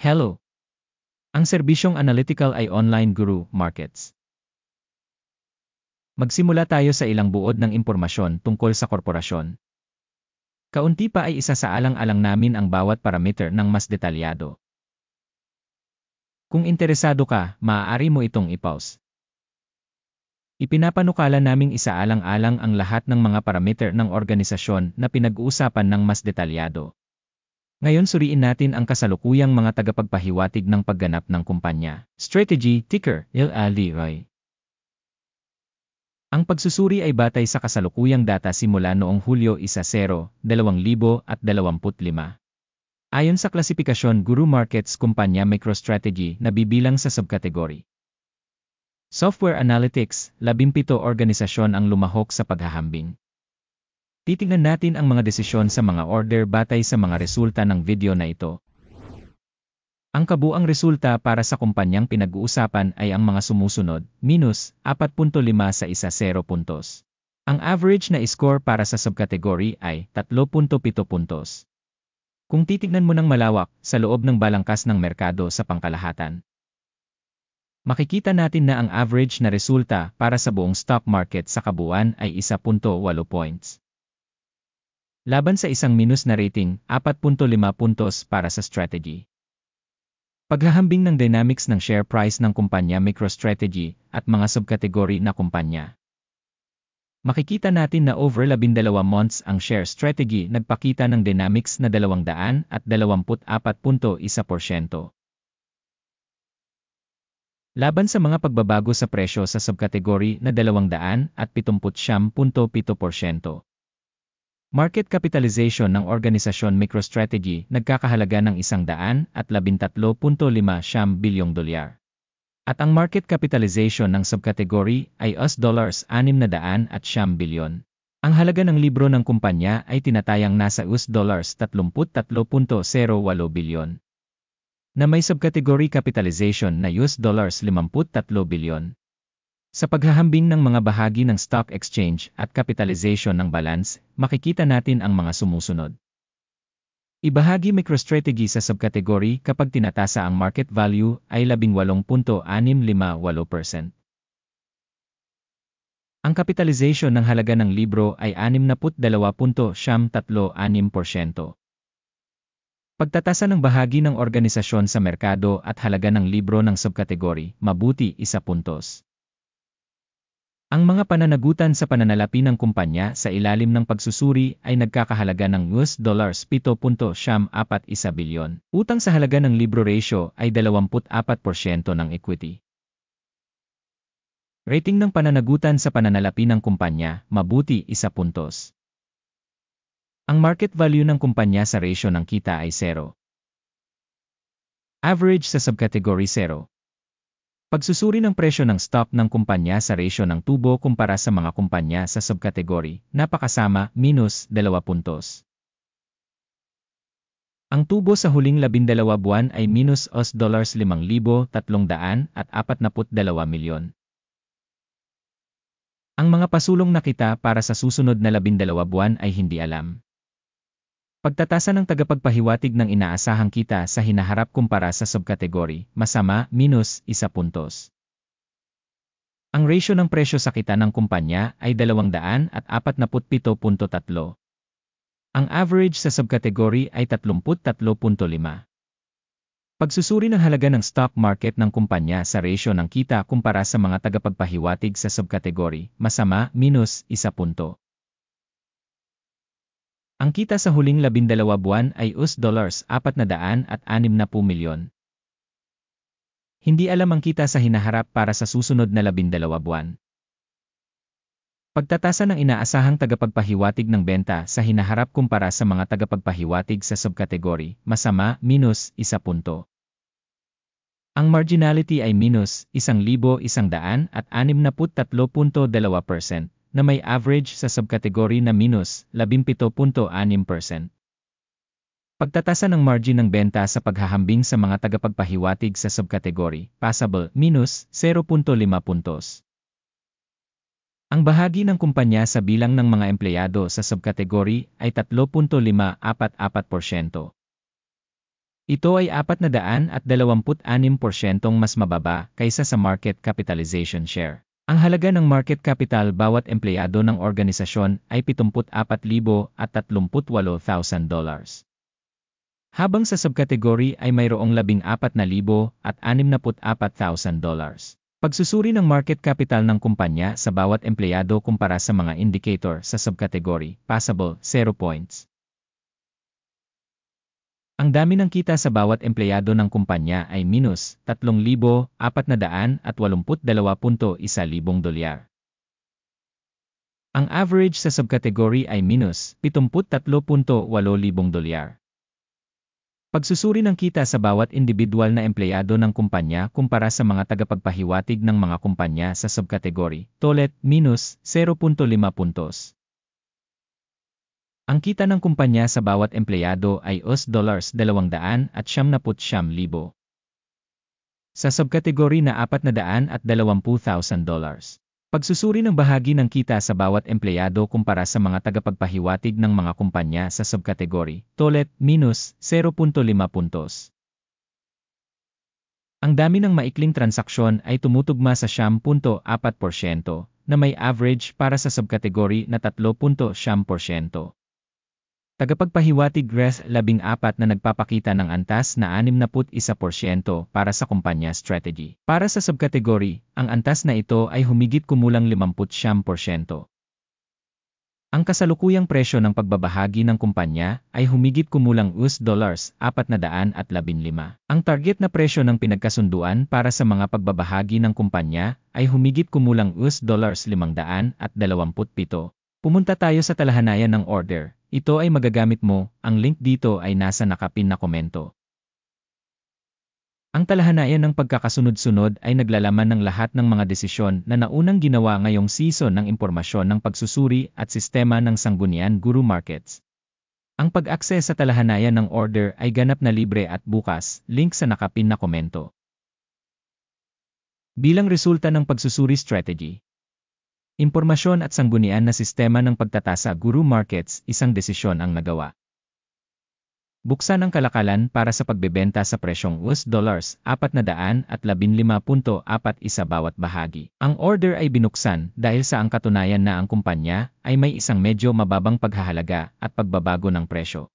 Hello! Ang serbisyong analytical ay Online Guru Markets. Magsimula tayo sa ilang buod ng impormasyon tungkol sa korporasyon. Kaunti pa ay isa sa alang-alang namin ang bawat parameter ng mas detalyado. Kung interesado ka, maaari mo itong i-pause. Ipinapanukala naming isaalang-alang ang lahat ng mga parameter ng organisasyon na pinag-uusapan ng mas detalyado. Ngayon suriin natin ang kasalukuyang mga tagapagpahiwatig ng pagganap ng kumpanya. Strategy, ticker, LLDROI. Ang pagsusuri ay batay sa kasalukuyang data simula noong Hulyo 1, 2025. Ayon sa klasifikasyon Guru Markets kumpanya MicroStrategy na bibilang sa subkategory. Software Analytics, 17 organisasyon ang lumahok sa paghahambing. Titingnan natin ang mga desisyon sa mga order batay sa mga resulta ng video na ito. Ang kabuang resulta para sa kumpanyang pinag-uusapan ay ang mga sumusunod, minus 4.5 sa 10 puntos. Ang average na score para sa subkategory ay 3.7 puntos. Kung titignan mo ng malawak sa loob ng balangkas ng merkado sa pangkalahatan, makikita natin na ang average na resulta para sa buong stock market sa kabuuan ay 1.8 points. Laban sa isang minus na rating, 4.5 puntos para sa strategy. Paghahambing ng dynamics ng share price ng kumpanya MicroStrategy at mga subkategory na kumpanya. Makikita natin na over 12 months ang share strategy nagpakita ng dynamics na 224.1%. Laban sa mga pagbabago sa presyo sa subkategory na 279.7%. Market capitalization ng organisasyon MicroStrategy nagkakahalaga ng $113.5 bilyong dolyar. At ang market capitalization ng subkategory ay $600 bilyon. Ang halaga ng libro ng kumpanya ay tinatayang nasa $33.08 bilyon. Na may subkategory capitalization na $53 bilyon. Sa paghahambing ng mga bahagi ng stock exchange at capitalization ng balance, makikita natin ang mga sumusunod. Ibahagi MicroStrategy sa subkategory kapag tinatasa ang market value ay 18.658%. Ang capitalization ng halaga ng libro ay 62.36%. Pagtatasa ng bahagi ng organisasyon sa merkado at halaga ng libro ng subkategory, mabuti 1 puntos. Ang mga pananagutan sa pananalapi ng kumpanya sa ilalim ng pagsusuri ay nagkakahalaga ng $7.41 bilyon. Utang sa halaga ng libro ratio ay 24% ng equity. Rating ng pananagutan sa pananalapi ng kumpanya, mabuti 1 puntos. Ang market value ng kumpanya sa ratio ng kita ay 0. Average sa subkategory 0. Pagsusuri ng presyo ng stock ng kumpanya sa ratio ng tubo kumpara sa mga kumpanya sa subkategory, napakasama, minus 2 puntos. Ang tubo sa huling 12 buwan ay minus $5,342 milyon. Ang mga pasulong na kita para sa susunod na 12 buwan ay hindi alam. Pagtatasa ng tagapagpahiwatig ng inaasahang kita sa hinaharap kumpara sa subkategory, masama, minus 1 puntos. Ang ratio ng presyo sa kita ng kumpanya ay 247.3. Ang average sa subkategory ay 33.5. Pagsusuri ng halaga ng stock market ng kumpanya sa ratio ng kita kumpara sa mga tagapagpahiwatig sa subkategory, masama, minus 1 punto. Ang kita sa huling 12 buwan ay $460 milyon. Hindi alam ang kita sa hinaharap para sa susunod na 12 buwan. Pagtatasa ng inaasahang tagapagpahiwatig ng benta sa hinaharap kumpara sa mga tagapagpahiwatig sa subkategory, masama, minus 1 punto. Ang marginality ay minus 1,163.2%. Na may average sa subkategory na minus 17.6%. Pagtatasa ng margin ng benta sa paghahambing sa mga tagapagpahiwatig sa subkategory, passable, minus 0.5 puntos. Ang bahagi ng kumpanya sa bilang ng mga empleyado sa subkategory ay 3.544%. Ito ay 426% mas mababa kaysa sa market capitalization share. Ang halaga ng market capital bawat empleyado ng organisasyon ay $74,038,000. Habang sa subkategory ay mayroong $64,064,000. Pagsusuri ng market capital ng kumpanya sa bawat empleyado kumpara sa mga indicator sa subkategory, passable, 0 points. Ang dami ng kita sa bawat empleyado ng kumpanya ay minus $3,482.1,000. Ang average sa subkategory ay minus $73,800. Pagsusuri ng kita sa bawat individual na empleyado ng kumpanya kumpara sa mga tagapagpahiwatig ng mga kumpanya sa subkategory, tolet, minus 0.5 puntos. Ang kita ng kumpanya sa bawat empleyado ay $279,000. Sa subkategory na $420,000. Pagsusuri ng bahagi ng kita sa bawat empleyado kumpara sa mga tagapagpahiwatig ng mga kumpanya sa subkategory, tolet, minus 0.5 puntos. Ang dami ng maikling transaksyon ay tumutugma sa 9.4% na may average para sa subkategory na 3.7%. Tagapagpahiwatig Res 14 na nagpapakita ng antas na 61% para sa kumpanya strategy. Para sa subkategory, ang antas na ito ay humigit kumulang 50%. Ang kasalukuyang presyo ng pagbabahagi ng kumpanya ay humigit kumulang $415. Ang target na presyo ng pinagkasunduan para sa mga pagbabahagi ng kumpanya ay humigit kumulang $527. Pumunta tayo sa talahanayan ng order. Ito ay magagamit mo, ang link dito ay nasa nakapin na komento. Ang talahanayan ng pagkakasunod-sunod ay naglalaman ng lahat ng mga desisyon na naunang ginawa ngayong season ng impormasyon ng pagsusuri at sistema ng Sangguniang Guru Markets. Ang pag-access sa talahanayan ng order ay ganap na libre at bukas, link sa nakapin na komento. Bilang resulta ng pagsusuri strategy. Impormasyon at sanggunian na sistema ng pagtatasa Guru Markets, isang desisyon ang nagawa. Buksan ang kalakalan para sa pagbebenta sa presyong $415.41 bawat bahagi. Ang order ay binuksan dahil sa ang katunayan na ang kumpanya ay may isang medyo mababang paghahalaga at pagbabago ng presyo.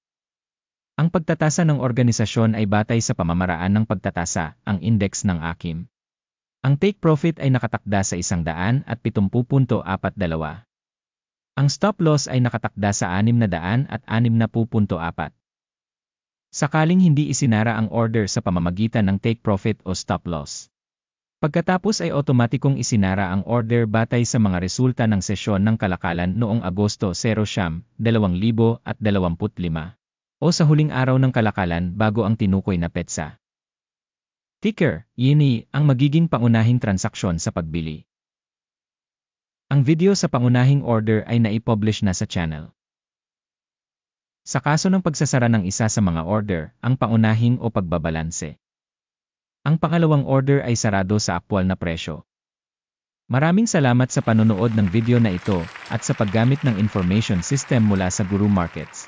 Ang pagtatasa ng organisasyon ay batay sa pamamaraan ng pagtatasa, ang index ng AKIM. Ang take profit ay nakatakda sa 170.42. Ang stop loss ay nakatakda sa 660.4. Sakaling hindi isinara ang order sa pamamagitan ng take profit o stop loss. Pagkatapos ay otomatikong isinara ang order batay sa mga resulta ng sesyon ng kalakalan noong Agosto 0, 2025 o sa huling araw ng kalakalan bago ang tinukoy na petsa. Ticker, yini ang magiging pangunahing transaksyon sa pagbili. Ang video sa pangunahing order ay naipublish na sa channel. Sa kaso ng pagsasara ng isa sa mga order, ang pangunahing o pagbabalanse. Ang pangalawang order ay sarado sa aktwal na presyo. Maraming salamat sa panonood ng video na ito at sa paggamit ng information system mula sa Guru Markets.